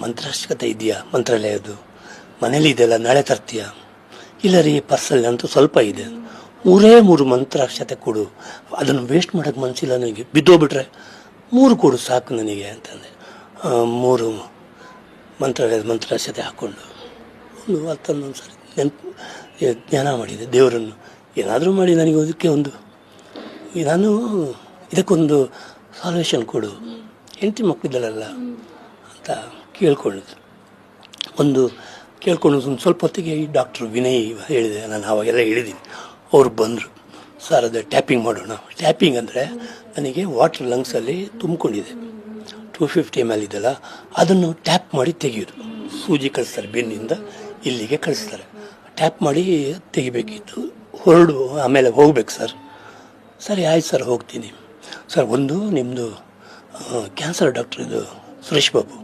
ಮಂತ್ರಾವಶ್ಯಕತೆ ಇದೆಯಾ? ಮಂತ್ರಾಲಯದ್ದು ಮನೇಲಿ ಇದೆಯಲ್ಲ, ನಾಳೆ ತರ್ತೀಯಾ? ಇಲ್ಲ ರೀ, ಪರ್ಸಲ್ಲಿ ಅಂತೂ ಸ್ವಲ್ಪ ಇದೆ, 3 ಮಂತ್ರಾಕ್ಷತೆ ಕೊಡು, ಅದನ್ನು ವೇಸ್ಟ್ ಮಾಡೋಕ್ಕೆ ಮನಸ್ಸಿಲ್ಲ ನನಗೆ, ಬಿದ್ದೋಗ್ಬಿಟ್ರೆ 3 ಕೊಡು ಸಾಕು ನನಗೆ ಅಂತಂದೆ. 3 ಮಂತ್ರಾಕ್ಷತೆ ಹಾಕ್ಕೊಂಡು ಒಂದು ಸರಿ ನೆನಪು ಧ್ಯಾನ ಮಾಡಿದೆ ದೇವರನ್ನು. ಏನಾದರೂ ಮಾಡಿ ನನಗೆ ಅದಕ್ಕೆ ನಾನು ಇದಕ್ಕೊಂದು ಸಾಲ್ವೇಷನ್ ಕೊಡು, ಹೆಂಡತಿ ಮಕ್ಕಳಿದ್ದಲ್ಲ ಅಂತ ಕೇಳ್ಕೊಂಡಿದ್ದು. ಕೇಳ್ಕೊಂಡು ಒಂದು ಸ್ವಲ್ಪ ಹೊತ್ತಿಗೆ ಈ ಡಾಕ್ಟ್ರು ವಿನಯ್ ಹೇಳಿದೆ, ನಾನು ಅವಾಗೆಲ್ಲ ಹೇಳಿದ್ದೀನಿ. ಅವ್ರು ಬಂದರು, ಸರ್ ಅದು ಟ್ಯಾಪಿಂಗ್ ಮಾಡೋಣ. ಟ್ಯಾಪಿಂಗ್ ಅಂದರೆ ನನಗೆ ವಾಟ್ರ್ ಲಂಗ್ಸಲ್ಲಿ ತುಂಬಿಕೊಂಡಿದೆ, 250 ml ಇದೆಲ್ಲ, ಅದನ್ನು ಟ್ಯಾಪ್ ಮಾಡಿ ತೆಗೆಯೋದು. ಸೂಜಿ ಕಳಿಸ್ತಾರೆ, ಬೆನ್ನಿಂದ ಇಲ್ಲಿಗೆ ಕಳಿಸ್ತಾರೆ, ಟ್ಯಾಪ್ ಮಾಡಿ ತೆಗಿಬೇಕಿತ್ತು. ಆಮೇಲೆ ಹೋಗ್ಬೇಕು ಸರ್. ಸರಿ ಆಯ್ತು ಸರ್, ಹೋಗ್ತೀನಿ ಸರ್. ನಿಮ್ಮದು ಕ್ಯಾನ್ಸರ್ ಡಾಕ್ಟ್ರ್ ಇದು ಸುರೇಶ್ ಬಾಬು,